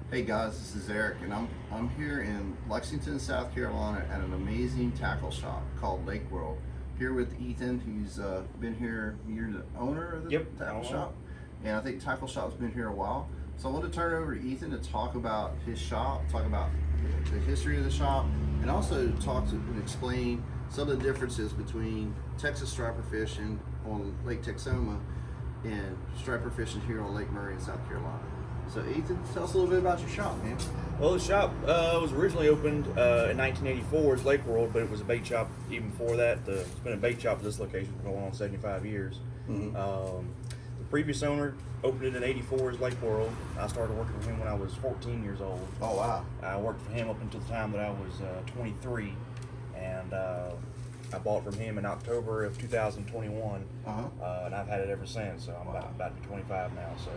Hey guys, this is Eric, and I'm here in Lexington, South Carolina, at an amazing tackle shop called Lake World. Here with Ethan, who's been here. You're the owner of the tackle shop, and I think tackle shop's been here a while. So I want to turn it over to Ethan to talk about his shop, talk about the history of the shop, and also talk to and explain some of the differences between Texas striper fishing on Lake Texoma and striper fishing here on Lake Murray in South Carolina. So Ethan, tell us a little bit about your shop, man. Well, the shop was originally opened in 1984 as Lake World, but it was a bait shop even before that. It's been a bait shop at this location for going on 75 years. Mm-hmm. The previous owner opened it in '84 as Lake World. I started working for him when I was 14 years old. Oh, wow. I worked for him up until the time that I was 23, and I bought from him in October of 2021, and I've had it ever since. So I'm about to be 25 now. So.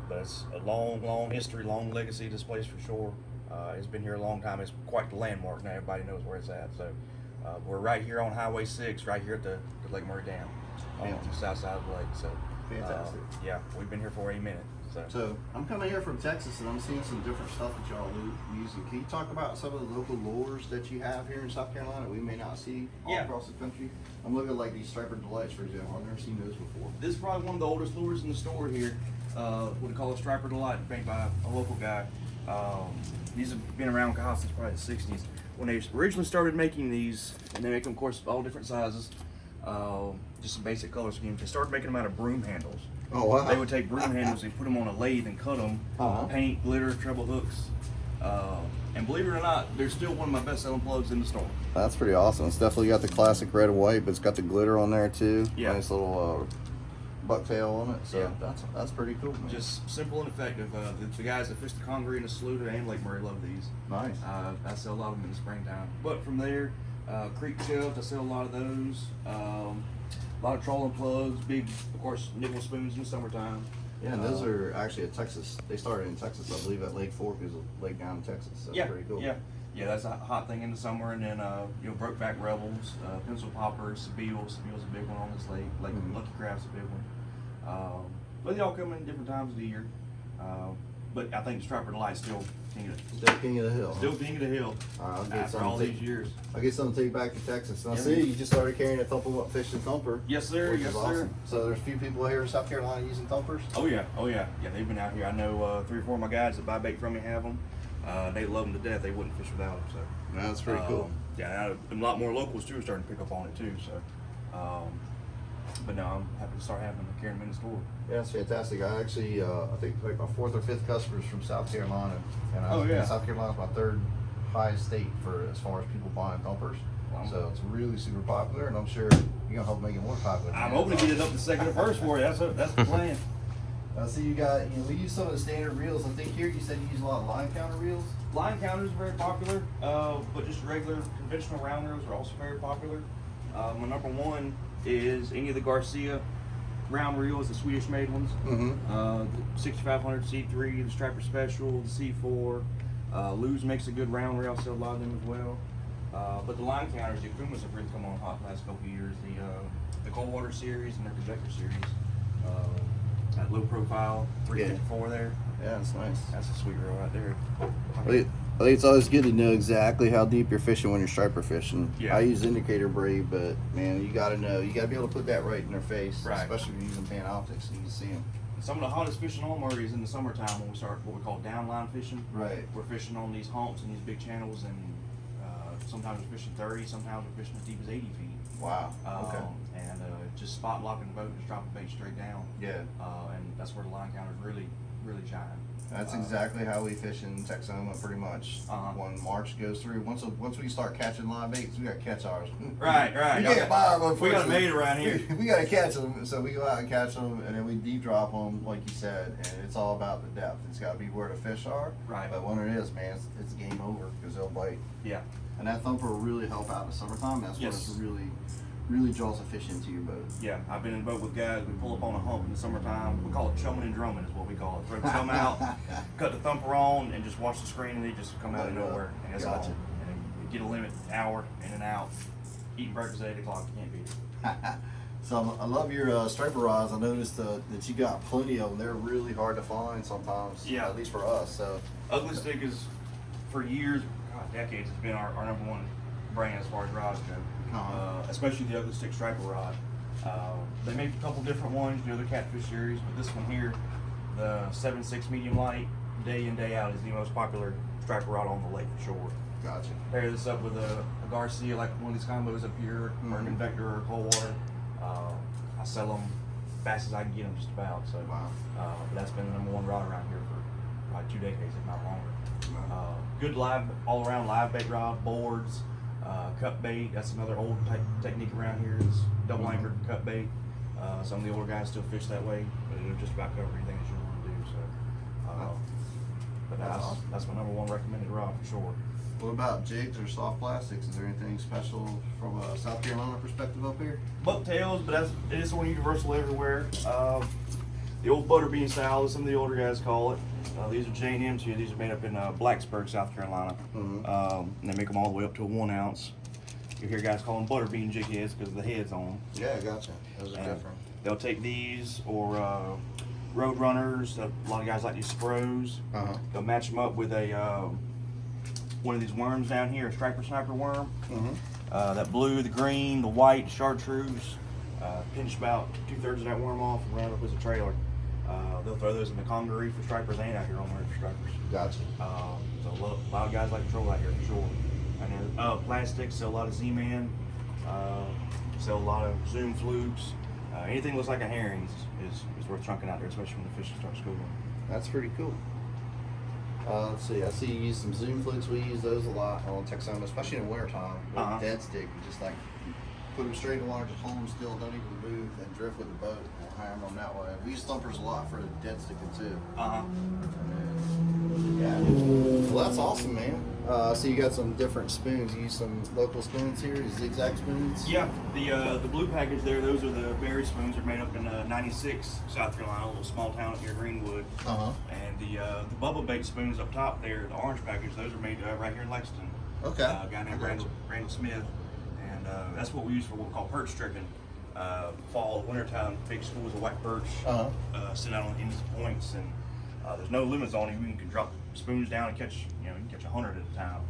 But it's a long history, long legacy, this place for sure. It's been here a long time. It's quite the landmark now. Everybody knows where it's at. So we're right here on Highway 6, right here at the Lake Murray Dam, on the south side of the lake. So fantastic. Yeah, we've been here for a minute. So I'm coming here from Texas, and I'm seeing some different stuff that y'all are using. Can you talk about some of the local lures that you have here in South Carolina we may not see all across the country? I'm looking at like these striper delights, for example. I've never seen those before. This is probably one of the oldest lures in the store here. What we call a striper delight, made by a local guy. These have been around, gosh, since probably the 60s. When they originally started making these, and they make them, of course, all different sizes, just some basic color schemes. They started making them out of broom handles. Oh, wow. They would take broom handles, they put them on a lathe and cut them, paint, glitter, treble hooks. And believe it or not, they're still one of my best-selling plugs in the store. That's pretty awesome. It's definitely got the classic red and white, but it's got the glitter on there too. Yeah. Nice little bucktail on it. So that's pretty cool, man. Just simple and effective. The guys that fish the Congaree and the Saluda and Lake Murray love these. Nice. I sell a lot of them in the springtime. But from there, creek shells, I sell a lot of those. A lot of trolling plugs, big, of course, nickel spoons in the summertime. Yeah, and those are actually at Texas. They started in Texas, I believe, at Lake Fork, is a lake down in Texas. So that's pretty cool. Yeah, that's a hot thing in the summer. And then, brokeback rebels, pencil poppers, Sabiel's a big one on this lake. Lucky Craft's a big one. But they all come in different times of the year. But I think the striper delight still king of the hill. Still king of the hill. After all these years. I'll get something to take back to Texas. And I see you just started carrying a Thump'em up fishing thumper. Yes, sir. Which is awesome. So there's a few people here in South Carolina using thumpers? Oh yeah. Yeah, they've been out here. I know 3 or 4 of my guys that buy bait from me have them. They love them to death. They wouldn't fish without them. So that's pretty cool. Yeah, a lot more locals too are starting to pick up on it too. So, but no, I'm happy to start having them, carrying them in the store. Yeah, it's fantastic. I actually, I think like my 4th or 5th customers from South Carolina, and South Carolina's my 3rd highest state for as far as people buying thumpers. Wow. So it's really super popular, and I'm sure you're gonna help make it more popular. I'm hoping to get it up to 2nd or 1st for you. That's the plan. I see you got, we use some of the standard reels. I think here you said you use a lot of line counter reels. Line counters are very popular, but just regular conventional round reels are also very popular. My number 1 is any of the Garcia round reels, the Swedish made ones. The 6500 C3, the Striper Special, the C4. Luz makes a good round reel. I sell a lot of them as well. But the line counters, the Akumas have really come on hot the last couple of years. The Coldwater series and their Projector series. That low profile 354 there. Yeah, that's nice. That's a sweet reel right there. I think it's always good to know exactly how deep you're fishing when you're striper fishing. Yeah. I use indicator braid, but man, you got to know. You got to be able to put that right in their face, especially if you're using pan optics and you can see them. Some of the hottest fishing on Murray is in the summertime when we start what we call downline fishing. Right. We're fishing on these humps and these big channels, and sometimes we're fishing 30, sometimes we're fishing as deep as 80 feet. Wow. Okay. And just spot locking the boat and just drop the bait straight down. Yeah. And that's where the line counters really shine. That's exactly how we fish in Texoma, pretty much. When March goes through, once we start catching live baits, we got to catch ours. Right. We can't buy our own. We got a bait around here. We got to catch them, so we go out and catch them, and then we deep drop them, like you said. And it's all about the depth. It's got to be where the fish are. Right. But when it is, man, it's game over because they'll bite. Yeah. And that thumper will really help out in the summertime. That's when it's really draws a fish into your boat. Yeah, I've been in a boat with guys. We pull up on a hump in the summertime. We call it chumming and drumming is what we call it. Throw the thumb out, cut the thumper on, and just watch the screen, and they just come out of nowhere. And that's it. And get a limit hour in and out. Eating breakfast at 8 o'clock. You can't beat it. So I love your striper rods. I noticed that you got plenty of them. They're really hard to find sometimes. Yeah. At least for us. So. Ugly Stick is, for years, God, decades, has been our number one brand as far as rods go. Especially the Ugly Stick striper rod. They make a couple different ones, the other Catfish series, but this one here, the 7.6 medium light, day in, day out, is the most popular striper rod on the lake for sure. Gotcha. Pair this up with a Garcia, like one of these combos up here, or an Invector or cold water. I sell them fast as I can get them, just about. So, wow. But that's been the number one rod around here for probably 2 decades, if not longer. Wow. Good live, all around live bait rod, boards, cut bait. That's another old technique around here is double anchored cut bait. Some of the older guys still fish that way, but it'll just about cover anything that you want to do. So, but that's my number one recommended rod for sure. What about jigs or soft plastics? Is there anything special from a South Carolina perspective up here? Bucktails, but it is one universal everywhere. The old butterbean style, as some of the older guys call it. These are J&Ms here. These are made up in Blacksburg, South Carolina. And they make them all the way up to a 1 ounce. You hear guys call them butterbean jig heads because of the heads on them. Yeah, gotcha. Those are different. They'll take these or road runners. A lot of guys like these Spros. They'll match them up with a one of these worms down here, a striper sniper worm. That blue, the green, the white, chartreuse. Pinch about 2/3 of that worm off and run it up as a trailer. They'll throw those in the congaree for stripers and out here on there for stripers. Gotcha. So a lot of guys like to troll out here for sure. And then plastics, sell a lot of Z-Man, sell a lot of Zoom flukes. Anything that looks like a herring is worth chunking out there, especially when the fishing starts schooling. That's pretty cool. Let's see. I see you use some Zoom flukes. We use those a lot on Texoma, especially in the wintertime. With dead stick, you just like put them straight in the water, just hold them still, don't even move, and drift with the boat. We'll hammer them that way. We use thumpers a lot for dead sticking too. Yeah. Well, that's awesome, man. So you got some different spoons. You use some local spoons here, zigzag spoons. Yeah, the blue package there. Those are the berry spoons. They're made up in 96, South Carolina, a little small town up near Greenwood. And the bubble bait spoons up top there, the orange package. Those are made right here in Lexington. Okay. A guy named Randall Smith, and that's what we use for what we call perch stripping. Fall, wintertime, big schools of white perch sit out on the ends of points, and there's no limits on it. You can drop spoons down and catch, you can catch 100 at a time.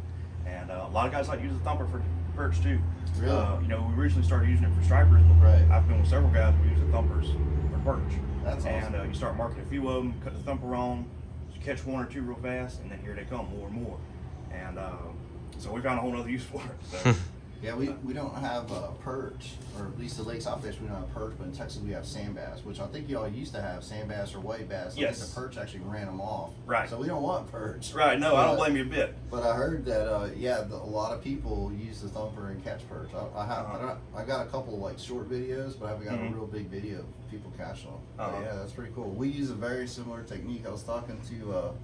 And a lot of guys like to use the thumper for perch too. Really? We originally started using it for stripers, but I've been with several guys who use the thumpers for perch. That's awesome. And you start marking a few of them, cut the thumper on, you catch 1 or 2 real fast, and then here they come, more and more. And so we found a whole other use for it. So. Yeah, we don't have perch, or at least the lakes I fish, we don't have perch, but in Texas we have sand bass, which I think y'all used to have sand bass or white bass. Yes. I think the perch actually ran them off. Right. So we don't want perch. Right, no, I don't blame you a bit. But I heard that, a lot of people use the thumper and catch perch. I got a couple like short videos, but I haven't got a real big video of people catching them. But yeah, that's pretty cool. We use a very similar technique. I was talking to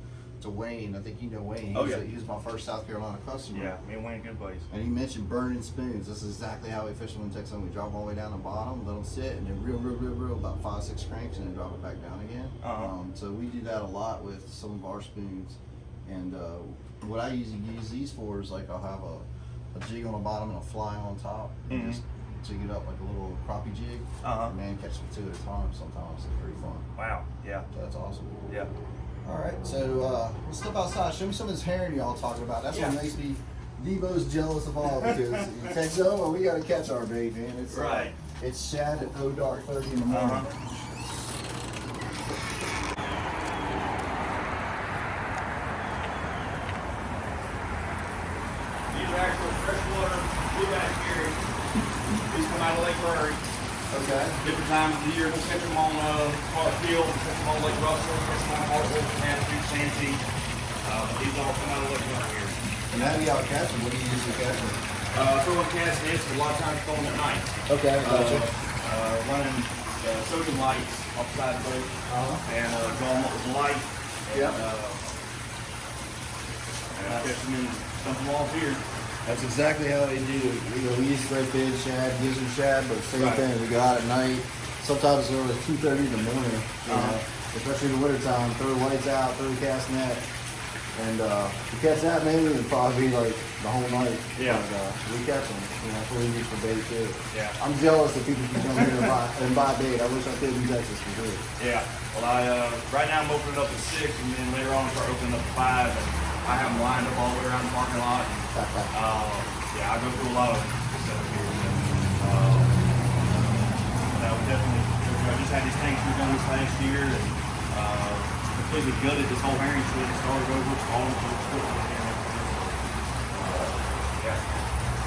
Wayne. I think you know Wayne. He was my first South Carolina customer. Yeah, me and Wayne, good buddies. And he mentioned burning spoons. This is exactly how we fish them in Texas. We drop them all the way down the bottom, let them sit, and then reel about 5-6 cranks, and then drop it back down again. So we do that a lot with some of our spoons. And what I usually use these for is like I'll have a jig on the bottom and a fly on top, and just jig it up like a little crappie jig. And man, catch them 2 at a time sometimes. It's pretty fun. Wow, yeah. So that's awesome. Yeah. All right, so let's step outside. Show me some of this herring y'all talking about. That's what makes me the most jealous of all, because in Texoma, we got to catch our bait, man. It's it's shad at dark 30 in the morning. These are actual freshwater blueback herring. These come out of Lake Murray. Okay. Different times of the year, we'll catch them on Park Hill, we'll catch them on Lake Russell, catch them on Hartwell, Canada, Santee. These all come out of Lake Murray here. And how do y'all catch them? What do you usually catch them? Throwing cast nets, a lot of times throwing at night. Okay, gotcha. Running sodium lights off the side of the boat, and draw them up with the light. Yeah. And I catch them in some walls here. That's exactly how they do it. We use redfish, shad, gizzard shad, but same thing. We go out at night. Sometimes it's over 2:30 in the morning. Especially in the wintertime. Throw the lights out, throw the cast net, And to catch that many would probably be like the whole night. Yeah. But, we catch them. You know, that's what we use for bait too. Yeah. I'm jealous that people can come here and buy bait. I wish I could in Texas for sure. Yeah. Well, right now I'm opening up at 6, and then later on I'll start opening up at 5, and I have them lined up all the way around the parking lot. And, yeah, I go through a lot of stuff here. That would definitely. I just had these tanks redone this last year, and completely gutted this whole herring shed and started over all of the equipment again. Yeah.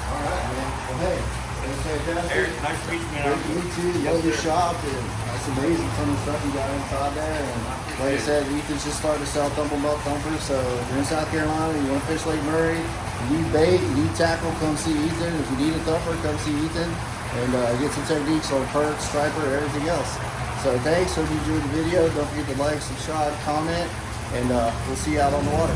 All right, man. Well, hey, that's fantastic. Eric, nice to meet you, man. Great to meet you. Yes, Love your sir. shop, and that's amazing. Some of the stuff you got inside there. And like I said, Ethan's just started to sell Thump'em thumpers. So if you're in South Carolina, you want to fish Lake Murray, you need bait, you need tackle, come see Ethan. If you need a thumper, come see Ethan. And get some techniques on perch, striper, everything else. So thanks. Hope you enjoyed the video. Don't forget to like, subscribe, comment, and we'll see you out on the water.